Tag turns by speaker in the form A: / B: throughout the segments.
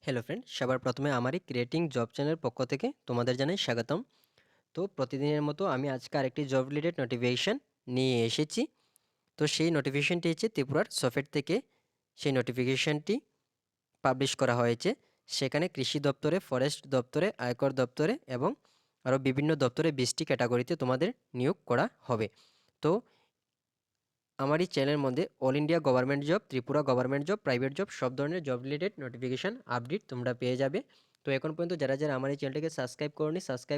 A: Hello friend, সবার প্রথমে আমারই ক্রিয়েটিং জব চ্যানেলের পক্ষ থেকে তোমাদের জানাই স্বাগতম। তো প্রতিদিনের মতো আমি আজকে আরেকটি জব রিলেটেড নোটিফিকেশান নিয়ে এসেছি। তো সেই নোটিফিকেশানটি হচ্ছে ত্রিপুরার সফটওয়্যার থেকে সেই নোটিফিকেশানটি পাবলিশ করা হয়েছে। সেখানে কৃষি দপ্তরে, ফরেস্ট দপ্তরে, আয়কর দপ্তরে এবং আরও বিভিন্ন দপ্তরে 20টি ক্যাটাগরিতে তোমাদের নিয়োগ করা হবে। তো আমার এই চ্যানেলের মধ্যে all India government job, Tripura government job, private job সব ধরনের জব রিলেটেড নোটিফিকেশান আপডেট তোমরা পেয়ে যাবে। তো এখন পর্যন্ত যারা যারা আমার এই চ্যানেলটিকে সাবস্ক্রাইব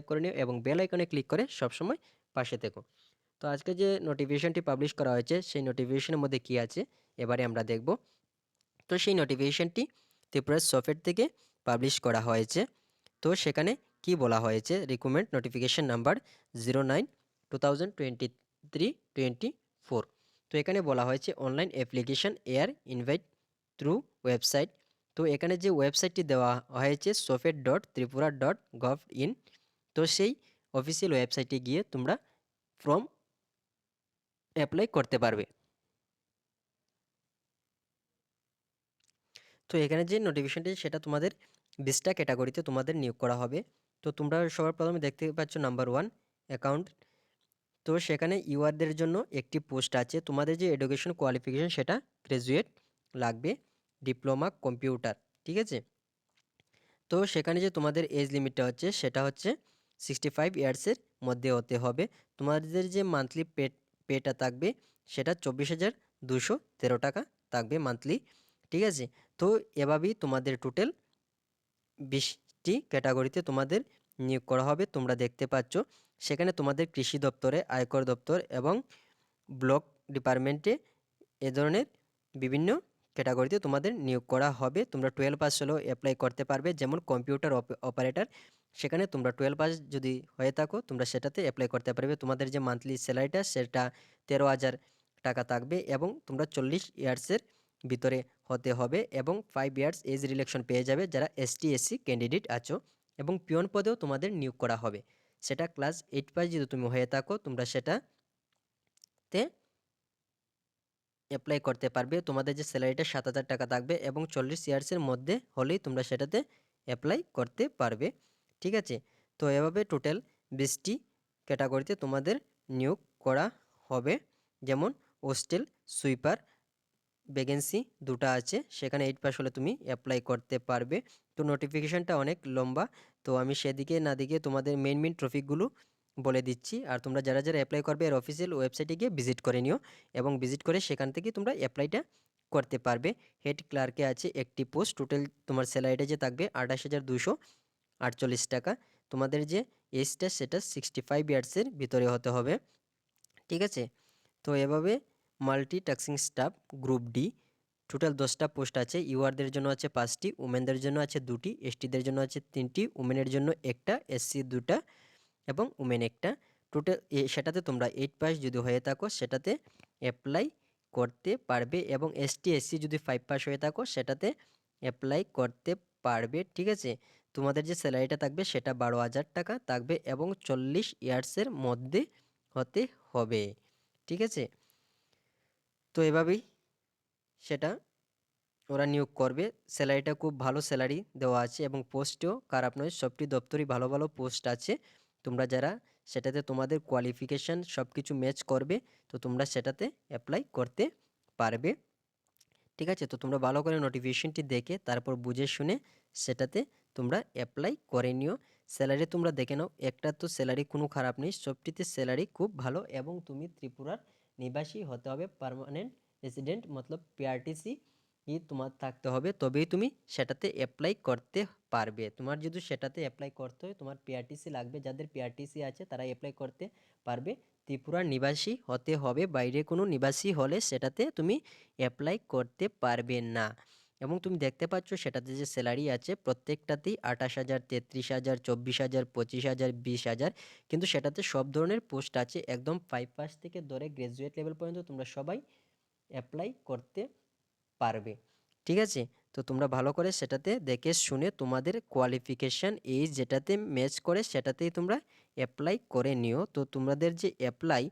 A: করে নিও এবং বেল আইকনে ক্লিক করে সবসময় পাশে থেকো। তো আজকে যে নোটিফিকেশানটি পাবলিশ করা হয়েছে সেই নোটিফিকেশানের মধ্যে কী আছে এবারে আমরা দেখব। তো সেই নোটিফিকেশানটি ত্রিপুরার সফটওয়্যার থেকে পাবলিশ করা হয়েছে। তো সেখানে কি বলা হয়েছে, রিক্রুটমেন্ট নোটিফিকেশান নাম্বার 09/2023-24। তো এখানে বলা হয়েছে online application air invite through website. তো এখানে যে ওয়েবসাইটটি দেওয়া হয়েছে sofet.tripura.gov.in। তো সেই অফিসিয়াল ওয়েবসাইটে গিয়ে তোমরা ফর্ম অ্যাপ্লাই করতে পারবে। তো এখানে যে নোটিফিকেশনটি সেটা তোমাদের 20টা ক্যাটাগরিতে তোমাদের নিয়োগ করা হবে। তো তোমরা সবার প্রথমে দেখতে পাচ্ছ নাম্বার 1 অ্যাকাউন্ট। তো সেখানে ইউআরদের জন্য একটি পোস্ট আছে। তোমাদের যে এডুকেশন কোয়ালিফিকেশন সেটা গ্র্যাজুয়েট লাগবে, ডিপ্লোমা কম্পিউটার, ঠিক আছে। তো সেখানে যে তোমাদের এজ লিমিটটা হচ্ছে সেটা হচ্ছে 65 ইয়ার্সের মধ্যে হতে হবে। তোমাদের যে মান্থলি পেটা থাকবে সেটা 24,213 টাকা থাকবে মান্থলি, ঠিক আছে। তো এভাবেই তোমাদের টোটাল 20টি ক্যাটাগরিতে তোমাদের নিয়োগ করা হবে। তোমরা দেখতে পাচ্ছ সেখানে তোমাদের কৃষি দপ্তরে, আয়কর দপ্তর এবং ব্লক ডিপার্টমেন্টে এ ধরনের বিভিন্ন ক্যাটাগরিতে তোমাদের নিয়োগ করা হবে। তোমরা 12 পাস হলেও অ্যাপ্লাই করতে পারবে। যেমন কম্পিউটার অপারেটর, সেখানে তোমরা 12 পাস যদি হয়ে থাকো তোমরা সেটাতে অ্যাপ্লাই করতে পারবে। তোমাদের যে মান্থলি স্যালারিটা সেটা 13,000 টাকা থাকবে এবং তোমরা 40 ইয়ার্সের ভিতরে হতে হবে এবং 5 ইয়ার্স এজ রিল্যাকশন পেয়ে যাবে যারা ST/SC ক্যান্ডিডেট আছো। এবং পিয়ন পদেও তোমাদের নিয়োগ করা হবে। সেটা ক্লাস 8 পাস যদি তুমি হয়ে থাকো তোমরা সেটাতে অ্যাপ্লাই করতে পারবে। তোমাদের যে স্যালারিটা 7,000 টাকা থাকবে এবং 40 ইয়ার্সের মধ্যে হলেই তোমরা সেটাতে অ্যাপ্লাই করতে পারবে, ঠিক আছে। তো এভাবে টোটাল 20টি ক্যাটাগরিতে তোমাদের নিয়োগ করা হবে। যেমন হোস্টেল সুইপার ভ্যাকেন্সি 2টা আছে, সেখানে 8 পাস হলে তুমি অ্যাপ্লাই করতে পারবে। তো নোটিফিকেশানটা অনেক লম্বা, তো আমি সেদিকে না দিকে তোমাদের মেইন টপিকগুলো বলে দিচ্ছি। আর তোমরা যারা যারা অ্যাপ্লাই করবে এর অফিসিয়াল ওয়েবসাইটে গিয়ে ভিজিট করে নিও এবং ভিজিট করে সেখান থেকে তোমরা অ্যাপ্লাইটা করতে পারবে। হেড ক্লার্কে আছে একটি পোস্ট, টোটাল তোমার স্যালারিটা যে থাকবে 28,248 টাকা। তোমাদের যে এজটা সেটা 65 ইয়ার্সের ভিতরে হতে হবে, ঠিক আছে। তো এভাবে multitasking staff group D total 10টা পোস্ট আছে। ইউআরদের জন্য আছে 5টি, উমেনদের জন্য আছে 2টি, এসটিদের জন্য আছে 3টি, উমেনের জন্য একটা, SC 2টা এবং উমেন একটা। টোটাল সেটাতে তোমরা 8 পাস যদি হয়ে থাকো সেটাতে অ্যাপ্লাই করতে পারবে এবং ST/SC যদি 5 পাস হয়ে থাকো সেটাতে অ্যাপ্লাই করতে পারবে, ঠিক আছে। তোমাদের যে স্যালারিটা থাকবে সেটা 12,000 টাকা থাকবে এবং 40 ইয়ার্সের মধ্যে হতে হবে, ঠিক আছে। তো এভাবেই সেটা ওরা নিয়োগ করবে। স্যালারিটা খুব ভালো স্যালারি দেওয়া আছে এবং পোস্টও খারাপ নয়, সবটি দপ্তরই ভালো ভালো পোস্ট আছে। তোমরা যারা সেটাতে তোমাদের কোয়ালিফিকেশান সব কিছু ম্যাচ করবে তো তোমরা সেটাতে অ্যাপ্লাই করতে পারবে, ঠিক আছে। তো তোমরা ভালো করে নোটিফিকেশনটি দেখে তারপর বুঝে শুনে সেটাতে তোমরা অ্যাপ্লাই করে নিও। স্যালারি তোমরা দেখে নাও, একটা তো স্যালারি কোনো খারাপ নেই, সবটিতে স্যালারি খুব ভালো এবং তুমি ত্রিপুরার নিবাসী হতে হবে, পার্মানেন্ট রেসিডেন্ট মতলব PRTC তোমার থাকতে হবে, তবেই তুমি সেটাতে অ্যাপ্লাই করতে পারবে। তোমার যদি সেটাতে অ্যাপ্লাই করতে হয় তোমার PRTC লাগবে, যাদের PRTC আছে তারা অ্যাপ্লাই করতে পারবে। ত্রিপুরার নিবাসী হতে হবে, বাইরে কোনো নিবাসী হলে সেটাতে তুমি অ্যাপ্লাই করতে পারবে না। এবং তুমি দেখতে পাচ্ছ সেটাতে যে স্যালারি আছে প্রত্যেকটাতেই 28,000, 33,000, 24,000, 25,000, 20,000, কিন্তু সেটাতে সব ধরনের পোস্ট আছে। একদম 5 পাস থেকে ধরে গ্র্যাজুয়েট লেভেল পর্যন্ত তোমরা সবাই অ্যাপ্লাই করতে পারবে, ঠিক আছে। তো তোমরা ভালো করে সেটাতে দেখে শুনে তোমাদের কোয়ালিফিকেশান এই যেটাতে ম্যাচ করে সেটাতেই তোমরা অ্যাপ্লাই করে নিও। তো তোমাদের যে অ্যাপ্লাই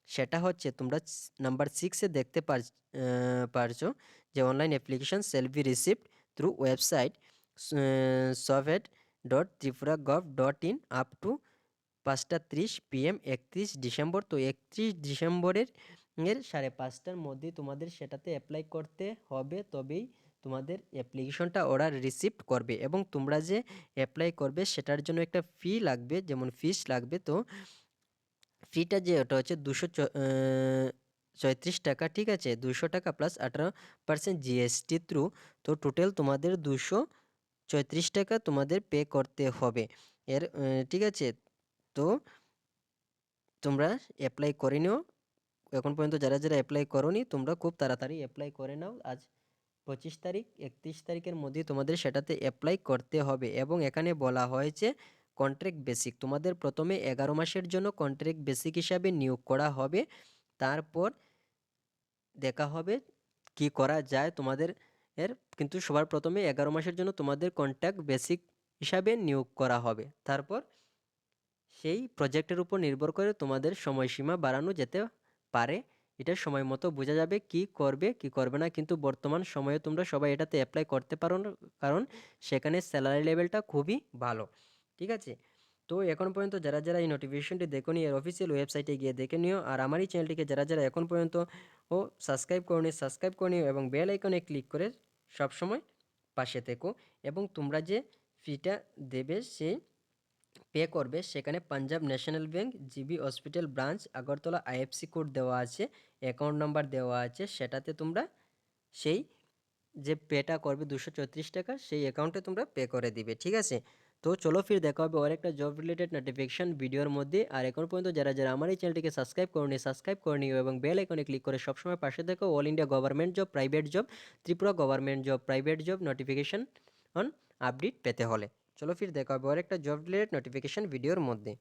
A: সেটা হচ্ছে তোমরা নাম্বার 6-এ দেখতে পারছো যে online application shall be received through website sovet.tripura.gov.in up to 5:30 PM 31 December. তো 31 ডিসেম্বরের 5:30টার মধ্যে তোমাদের সেটাতে অ্যাপ্লাই করতে হবে, তবেই তোমাদের অ্যাপ্লিকেশনটা ওরা রিসিভ করবে। এবং তোমরা যে অ্যাপ্লাই করবে সেটার জন্য একটা ফি লাগবে, যেমন ফিস লাগবে। তো ফিটা যে ওটা হচ্ছে 234 টাকা, ঠিক আছে, 200 টাকা প্লাস 18% জিএসটি থ্রু। তো টোটাল তোমাদের 234 টাকা তোমাদের পে করতে হবে ঠিক আছে। তো তোমরা অ্যাপ্লাই করে নিও। এখন পর্যন্ত যারা যারা অ্যাপ্লাই করোনি তোমরা খুব তাড়াতাড়ি অ্যাপ্লাই করে নাও। আজ 25 তারিখ, 31 তারিখের মধ্যে তোমাদের সেটাতে অ্যাপ্লাই করতে হবে। এবং এখানে বলা হয়েছে কন্ট্রাক্ট বেসিক, তোমাদের প্রথমে 11 মাসের জন্য কন্ট্রাক্ট বেসিক হিসাবে নিয়োগ করা হবে। তারপর দেখা হবে কি করা যায় তোমাদের কিন্তু সবার প্রথমে 11 মাসের জন্য তোমাদের কন্ট্রাক্ট বেসিক হিসাবে নিয়োগ করা হবে। তারপর সেই প্রজেক্টের উপর নির্ভর করে তোমাদের সময়সীমা বাড়ানো যেতে পারে। এটা সময় মতো বোঝা যাবে কি করবে কি করবে না। কিন্তু বর্তমান সময়ে তোমরা সবাই এটাতে অ্যাপ্লাই করতে পারো না, কারণ সেখানে স্যালারি লেভেলটা খুবই ভালো, ঠিক আছে। তো এখন পর্যন্ত যারা যারা এই নোটিফিকেশনটি দেখোনি এর অফিসিয়াল ওয়েবসাইটে গিয়ে দেখে নিও। আর আমার এই চ্যানেলটিকে যারা যারা এখন পর্যন্ত সাবস্ক্রাইব করে নিও এবং বেল আইকনে ক্লিক করে সবসময় পাশে থেকো। এবং তোমরা যে ফিটা দেবে সেই পে করবে সেখানে Punjab national bank, GB hospital branch, Agartala IFC code দেওয়া আছে, অ্যাকাউন্ট নাম্বার দেওয়া আছে। সেটাতে তোমরা সেই যে পেটা করবে 234 টাকা সেই অ্যাকাউন্টে তোমরা পে করে দিবে, ঠিক আছে। তো চলো ফির দেখা হবে আর একটা জব রিলেটেড নোটিফিকেশন ভিডিওর মধ্যে। আর এখন পর্যন্ত যারা যারা আমার এই চ্যানেলটিকে সাবস্ক্রাইব করে নিও এবং বেল আইকনে ক্লিক করে সবসময় পাশে দেখো all India government job, private job, Tripura government job, private job notification update পেতে হলে। চলো ফির দেখা হবে আর একটা জব রিলেটেড নোটিফিকেশন ভিডিওর মধ্যে।